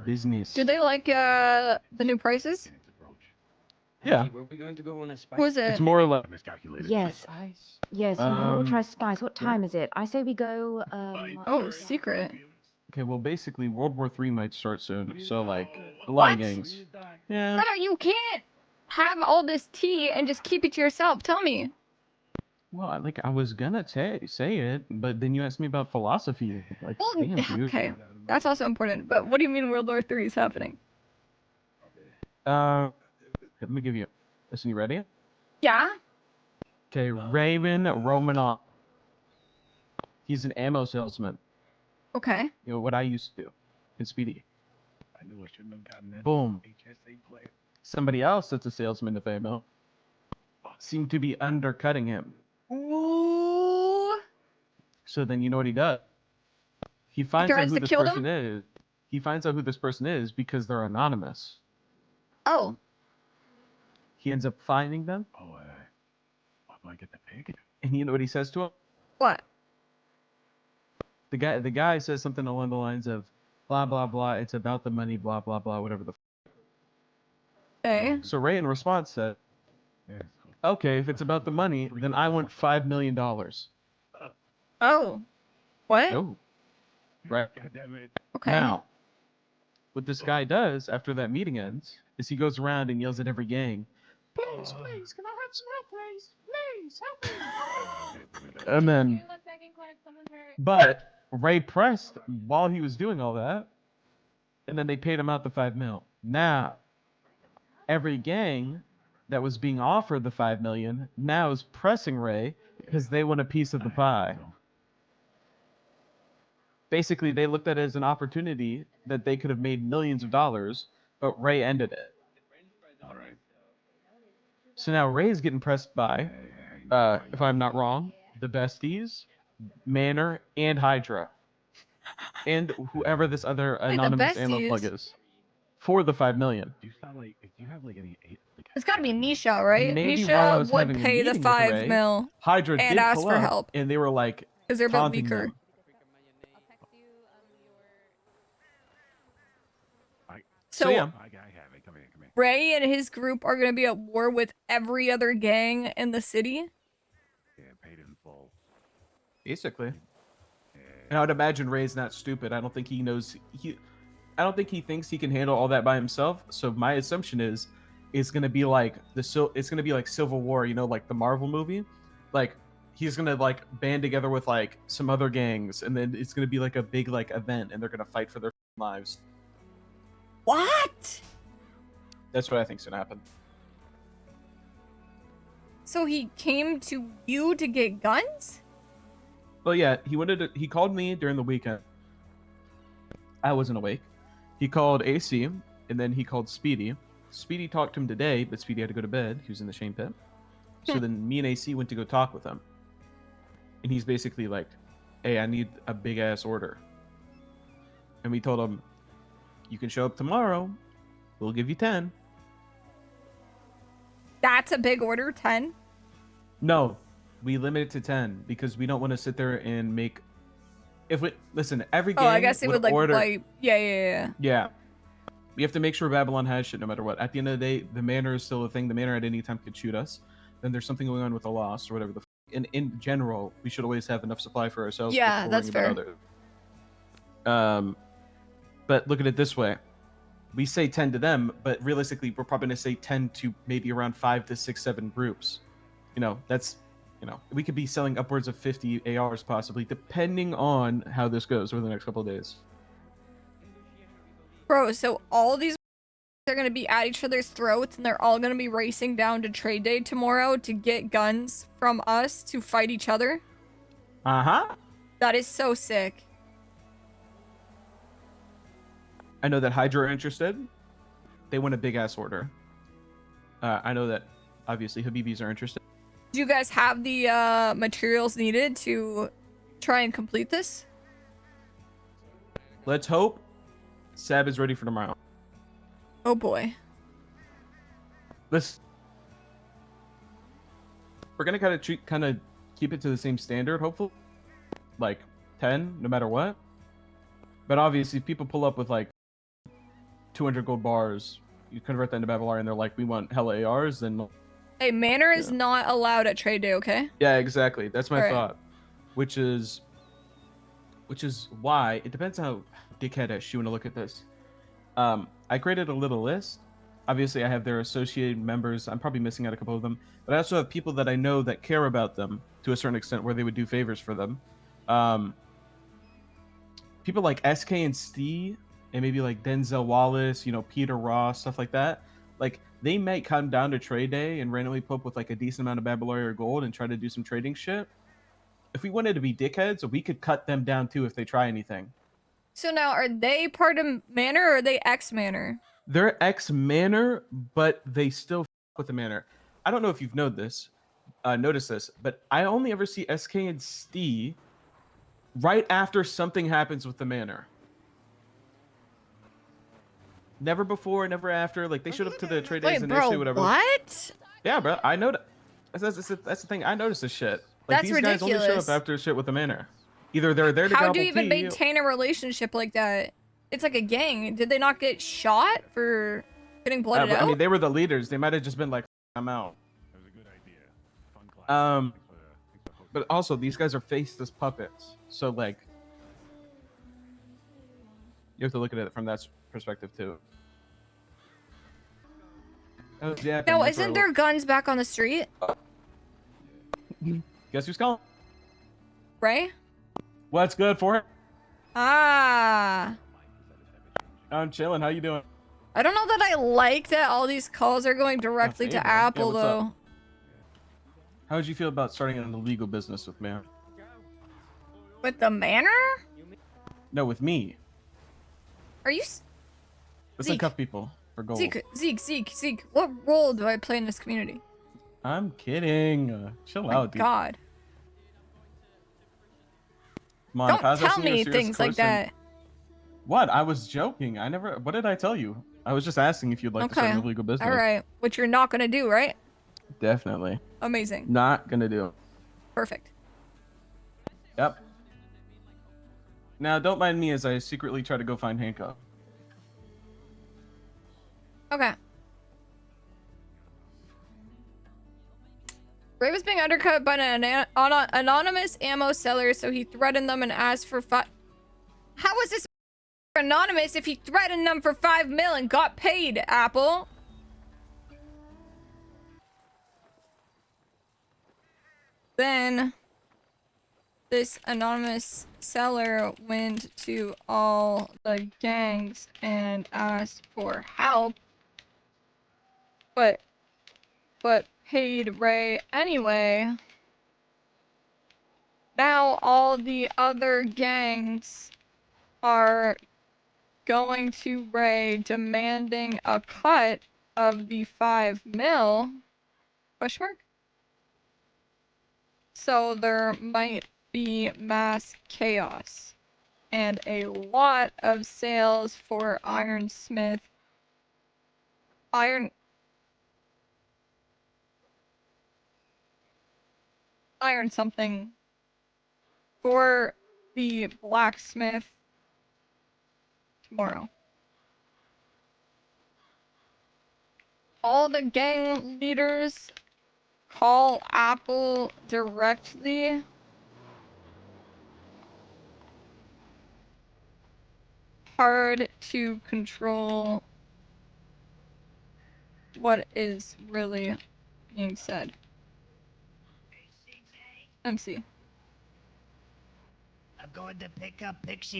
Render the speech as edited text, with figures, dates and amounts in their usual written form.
business. Do they like the new prices? Yeah. Were we going to go on a spice? Was it? It's more or less. Yes. Yes, we will try spice. What time is it? I say we go, Oh, secret. Okay, well, basically, World War III might start soon, so, like, a lot of What? gangs. Yeah. No, you can't have all this tea and just keep it to yourself. Tell me. Well, I was gonna say it, but then you asked me about philosophy. Like, Well, damn, dude. okay, that's also important. But what do you mean World War III is happening? Let me give you. Listen, you ready? Yeah. Okay, Raven Romanoff. He's an ammo salesman. Okay. You know what I used to do in Speedy. I knew I shouldn't have gotten that. Boom. HSA player. Somebody else that's a salesman of ammo seemed to be undercutting him. Ooh. So then you know what he does? He finds out tries who to this kill person is. He finds out who this person is because they're anonymous. Oh. He ends up finding them, Oh, what do I get the pig? and you know what he says to him? What? The guy says something along the lines of, blah blah blah. It's about the money, blah blah blah, whatever the. Okay. So Ray in response said, "Okay, if it's about the money, then I want $5 million." Oh. What? Oh. Right. God damn it. Okay. Now, what this guy does after that meeting ends is he goes around and yells at every gang, "Please, please, can I have some help, please? Please, help me!" And then, but Ray pressed while he was doing all that, and then they paid him out the $5 million. Now, every gang that was being offered the $5 million now is pressing Ray because they want a piece of the pie. Basically, they looked at it as an opportunity that they could have made millions of dollars, but Ray ended it. All right. So now Ray's getting pressed by, if I'm not wrong, the Besties, Manor, and Hydra. And whoever this other anonymous ammo Besties? plug is. For the $5 million. Do you sound like? Do you have like any? It's gotta be Nisha, right? Maybe while I Nisha was would having a pay the meeting with 5 Ray, mil Hydra and did ask pull for up, help. and they were like because they're a bit taunting weaker. them. So yeah. I have it. Come here. Come here. Ray and his group are gonna be at war with every other gang in the city. Yeah, paid in full. Basically. And I would imagine Ray's not stupid. I don't think he knows I don't think he thinks he can handle all that by himself. So my assumption is it's gonna be like it's gonna be like Civil War, you know, like the Marvel movie. Like he's gonna like band together with like some other gangs, and then it's gonna be like a big like event, and they're gonna fight for their lives. What? That's what I think's gonna happen. So he came to you to get guns? Well, yeah, he called me during the weekend. I wasn't awake. He called AC, and then he called Speedy. Speedy talked to him today, but Speedy had to go to bed. He was in the shame pit. So then me and AC went to go talk with him. And he's basically like, hey, I need a big-ass order. And we told him, you can show up tomorrow. We'll give you 10. That's a big order, 10? No, we limit it to 10 because we don't want to sit there and make... Listen, every gang I guess it would like order... Yeah. Yeah. We have to make sure Babylon has shit no matter what. At the end of the day, the Manor is still a thing. The Manor at any time could shoot us. Then there's something going on with the Lost or whatever the in general, we should always have enough supply for ourselves. Yeah, before that's worrying fair. about others. But look at it this way. We say 10 to them, but realistically, we're probably going to say 10 to maybe around 5 to 6, 7 groups. You know, that's, we could be selling upwards of 50 ARs possibly, depending on how this goes over the next couple of days. Bro, so all these are going to be at each other's throats and they're all going to be racing down to trade day tomorrow to get guns from us to fight each other? Uh-huh. That is so sick. I know that Hydra are interested. They want a big-ass order. I know that, obviously, Habibis are interested. Do you guys have the materials needed to try and complete this? Let's hope Sab is ready for tomorrow. Oh boy. Listen, we're gonna kind of keep it to the same standard, hopefully, like 10, no matter what. But obviously, if people pull up with like 200 gold bars. You convert that into Babylon, and they're like, we want hella ARs, then Hey, manor is Yeah. not allowed at trade day, okay? yeah, exactly. That's my Alright. thought. Which is why it depends on how dickheadish you want to look at this. I created a little list. Obviously, I have their associated members. I'm probably missing out a couple of them, but I also have people that I know that care about them to a certain extent, where they would do favors for them. People like SK and Steve, and maybe like Denzel Wallace, you know, Peter Ross, stuff like that. Like, they might come down to trade day and randomly put up with like a decent amount of Babylon or gold and try to do some trading shit. If we wanted to be dickheads, we could cut them down too if they try anything. So now, are they part of manor or are they ex-manor? They're ex-manor, but they still with the manor. I don't know if you've noticed this, but I only ever see SK and Steve right after something happens with the manor. Never before, never after. Like, they showed up to the trade days Wait, the bro, next day, whatever. what? Yeah, bro, I know that. That's the thing. I noticed this shit. Like, That's these guys only show ridiculous. up after shit with the manor. Either they're there to How gobble do you even tea, maintain a relationship like that? It's like a gang. Did they not get shot for getting blooded out? I mean, they were the leaders. They might have just been like, I'm out. That was a good idea. Fun class. Thanks for hosting. But also, these guys are faceless puppets. So, like, you have to look at it from that perspective, too. Oh, yeah, Now, isn't there guns back on the street? Guess who's calling? Right? What's good for it? Ah. I'm chilling. How you doing? I don't know that I like that all these calls are going directly hey, to bro. Yeah, Apple, what's up? though. How would you feel about starting an illegal business with me? With the manor? No, with me. Are you... Let's Zeke. uncuff people for gold. Zeke. What role do I play in this community? I'm kidding. Chill My out, dude. God. Come on, if I Don't was tell asking you a me serious things like question- that. What? I was joking. I never. What did I tell you? I was just asking if you'd like to start an illegal business. All right. Which you're not going to do, right? Definitely. Amazing. Not gonna do. Perfect. Yep. Now, don't mind me as I secretly try to go find Handcuff. Okay. Ray was being undercut by an anonymous ammo seller, so he threatened them and asked for How was this anonymous if he threatened them for 5 mil and got paid, Apple? Then this anonymous seller went to all the gangs and asked for help, but paid Ray anyway. Now all the other gangs are going to Ray demanding a cut of the 5 mil? Question mark? So there might be mass chaos and a lot of sales for iron something for the blacksmith tomorrow. All the gang leaders call Apple directly. Hard to control what is really being said. MC. I'm going to pick up Pixie.